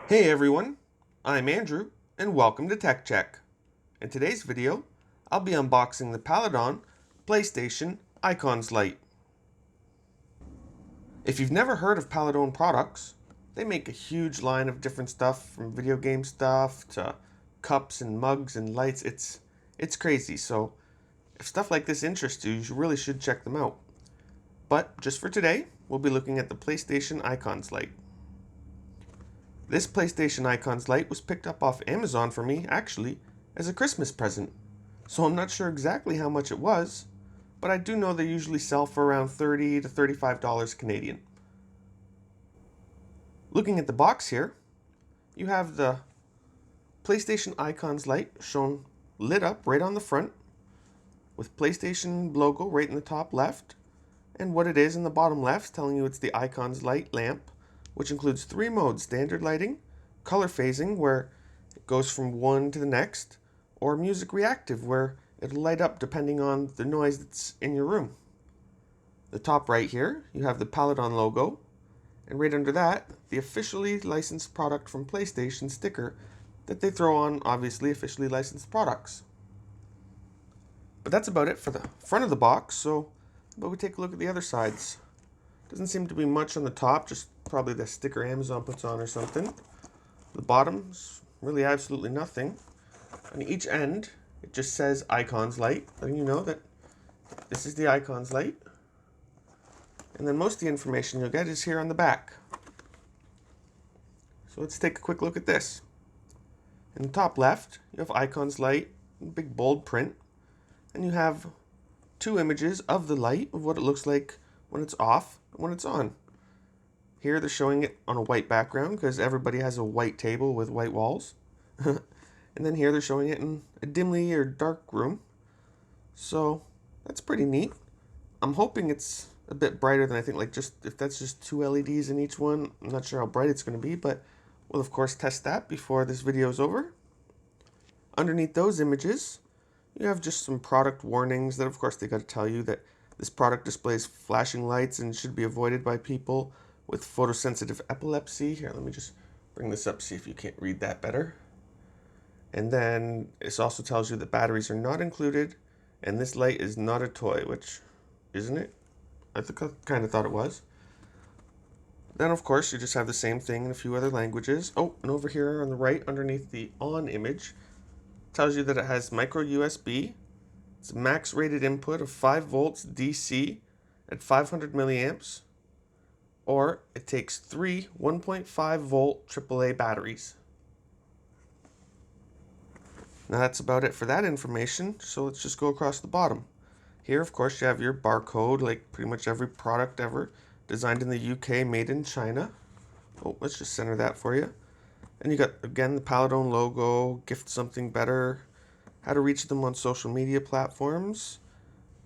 Hey everyone, I'm Andrew, and welcome to Tech Check. In today's video, I'll be unboxing the Paladone PlayStation Icons Lite. If you've never heard of Paladone products, they make a huge line of different stuff from video game stuff to cups and mugs and lights. It's crazy, so if stuff like this interests you, you really should check them out. But just for today, we'll be looking at the PlayStation Icons Lite. This PlayStation Icons Lite was picked up off Amazon for me, actually, as a Christmas present. So I'm not sure exactly how much it was, but I do know they usually sell for around $30 to $35 Canadian. Looking at the box here, you have the PlayStation Icons Lite shown lit up right on the front, with PlayStation logo right in the top left, and what it is in the bottom left telling you it's the Icons Lite lamp, which includes 3 modes: standard lighting, color phasing, where it goes from one to the next, or music reactive, where it'll light up depending on the noise that's in your room. The top right here, you have the Paladone logo, and right under that, the officially licensed product from PlayStation sticker that they throw on, obviously, officially licensed products. But that's about it for the front of the box, so but we take a look at the other sides. Doesn't seem to be much on the top, just probably the sticker Amazon puts on or something. The bottom's really absolutely nothing. On each end, it just says Icons Lite, letting you know that this is the Icons Lite. And then most of the information you'll get is here on the back. So let's take a quick look at this. In the top left, you have Icons Lite, big bold print, and you have 2 images of the light, of what it looks like when it's off and when it's on. Here they're showing it on a white background because everybody has a white table with white walls. And then here they're showing it in a dimly or dark room. So that's pretty neat. I'm hoping it's a bit brighter than I think, like just if that's just 2 LEDs in each one. I'm not sure how bright it's going to be, but we'll of course test that before this video is over. Underneath those images, you have just some product warnings that of course they got to tell you that this product displays flashing lights and should be avoided by people with photosensitive epilepsy. Here, let me just bring this up, see if you can't read that better. And then this also tells you that batteries are not included, and this light is not a toy, which, isn't it? I kind of thought it was. Then, of course, you just have the same thing in a few other languages. Oh, and over here on the right, underneath the on image, tells you that it has micro USB. It's a max rated input of 5 volts DC at 500 milliamps, or it takes 3 1.5 volt AAA batteries. Now that's about it for that information, so let's just go across the bottom. Here, of course, you have your barcode, like pretty much every product ever designed in the UK, made in China. Oh, let's just center that for you. And you got, again, the Paladone logo, gift something better, how to reach them on social media platforms,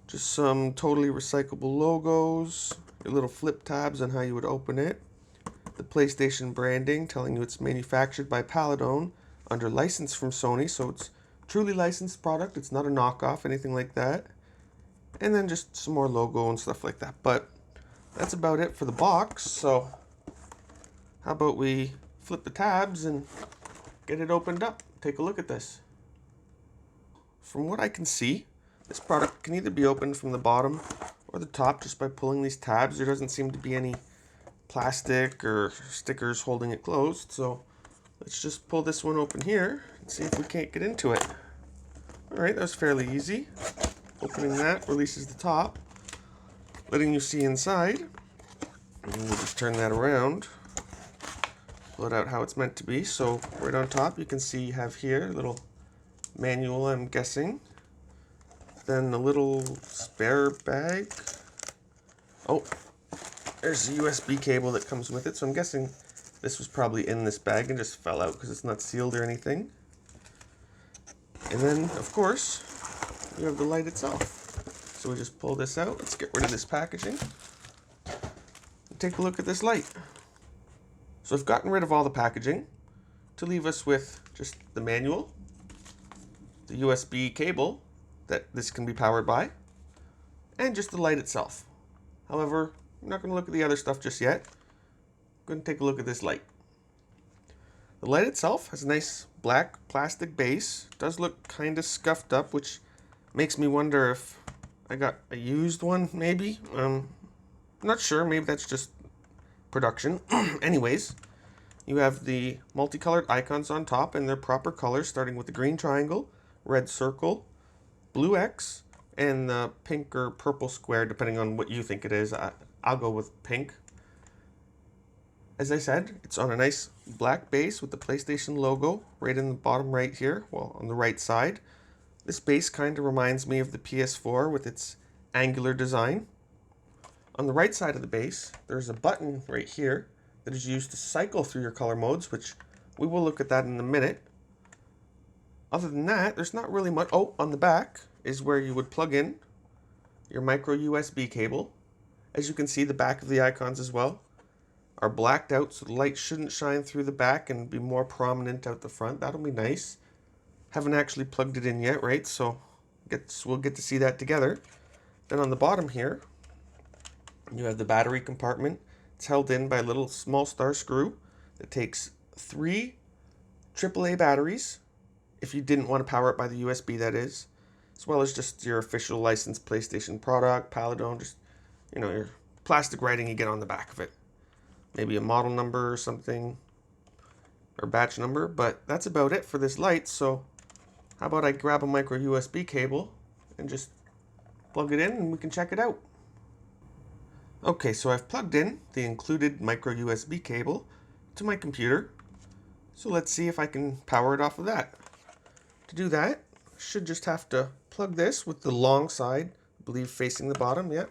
just some totally recyclable logos, your little flip tabs on how you would open it, the PlayStation branding telling you it's manufactured by Paladone under license from Sony, so it's truly licensed product, it's not a knockoff, anything like that. And then just some more logo and stuff like that. But that's about it for the box, so how about we flip the tabs and get it opened up. Take a look at this. From what I can see, this product can either be opened from the bottom or the top just by pulling these tabs. There doesn't seem to be any plastic or stickers holding it closed, so let's just pull this one open here and see if we can't get into it. Alright, that was fairly easy. Opening that releases the top, letting you see inside. And we'll just turn that around, pull it out how it's meant to be. So right on top you can see you have here a little manual, I'm guessing. Then a little spare bag. Oh, there's a USB cable that comes with it, so I'm guessing this was probably in this bag and just fell out because it's not sealed or anything. And then, of course, you have the light itself. So we just pull this out. Let's get rid of this packaging and take a look at this light. So I've gotten rid of all the packaging to leave us with just the manual, the USB cable that this can be powered by, and just the light itself. However, I'm not going to look at the other stuff just yet. I'm going to take a look at this light. The light itself has a nice black plastic base. It does look kind of scuffed up, which makes me wonder if I got a used one, maybe. Not sure, maybe that's just production. Anyways, you have the multicolored icons on top in their proper colors, starting with the green triangle, red circle, blue X, and the pink or purple square, depending on what you think it is. I'll go with pink. As I said, it's on a nice black base with the PlayStation logo right in the bottom right here, well, on the right side. This base kind of reminds me of the PS4 with its angular design. On the right side of the base, there's a button right here that is used to cycle through your color modes, which we will look at that in a minute. Other than that, there's not really much. Oh, on the back is where you would plug in your micro USB cable. As you can see, the back of the icons as well are blacked out, so the light shouldn't shine through the back and be more prominent out the front. That'll be nice. Haven't actually plugged it in yet, right? So we'll get to see that together. Then on the bottom here, you have the battery compartment. It's held in by a little small star screw that takes 3 AAA batteries, if you didn't want to power it by the USB, that is, as well as just your official licensed PlayStation product, Paladone, just, your plastic writing you get on the back of it. Maybe a model number or something, or batch number, but that's about it for this light. So how about I grab a micro USB cable and just plug it in and we can check it out. Okay, so I've plugged in the included micro USB cable to my computer. So let's see if I can power it off of that. To do that, I should just have to plug this with the long side, I believe facing the bottom. Yeah,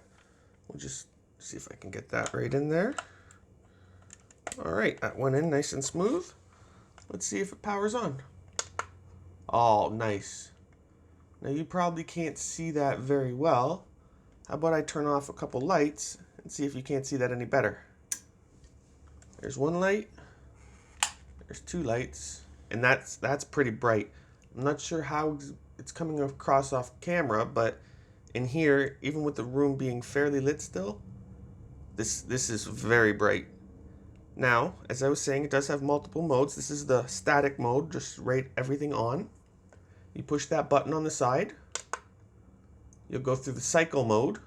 we'll just see if I can get that right in there. All right, that went in nice and smooth. Let's see if it powers on. Oh, nice. Now you probably can't see that very well. How about I turn off a couple lights and see if you can't see that any better. There's one light. There's 2 lights, and that's pretty bright. I'm not sure how it's coming across off camera, but in here, even with the room being fairly lit still, this is very bright. Now, as I was saying, it does have multiple modes. This is the static mode, just rate everything on. You push that button on the side. You'll go through the cycle mode,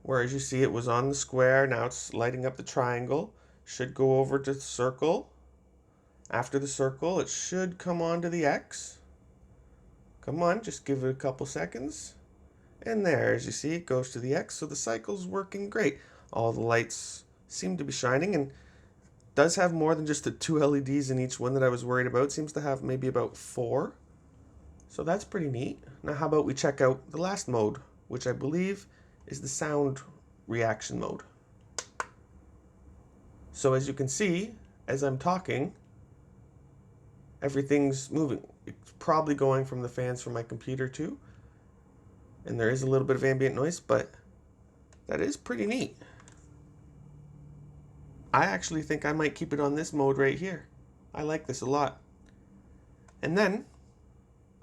where as you see it was on the square, now it's lighting up the triangle. Should go over to the circle. After the circle, it should come on to the X. Come on, just give it a couple seconds. And there, as you see, it goes to the X, so the cycle's working great. All the lights seem to be shining, and does have more than just the 2 LEDs in each one that I was worried about. It seems to have maybe about 4. So that's pretty neat. Now how about we check out the last mode, which I believe is the sound reaction mode. So as you can see, as I'm talking, everything's moving. It's probably going from the fans from my computer too. And there is a little bit of ambient noise, but that is pretty neat. I actually think I might keep it on this mode right here. I like this a lot. And then,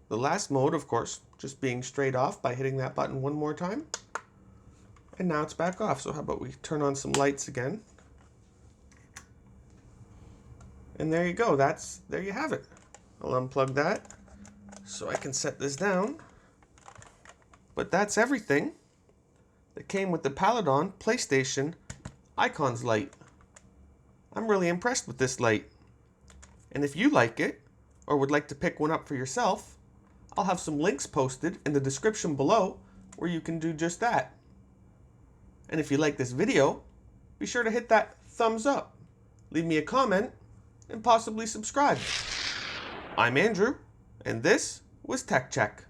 the last mode, of course, just being straight off by hitting that button one more time. And now it's back off. So how about we turn on some lights again. And there you go. There you have it. I'll unplug that so I can set this down. But that's everything that came with the Paladone PlayStation Icons light. I'm really impressed with this light. And if you like it, or would like to pick one up for yourself, I'll have some links posted in the description below where you can do just that. And if you like this video, be sure to hit that thumbs up, leave me a comment, and possibly subscribe. I'm Andrew, and this was Tech Check.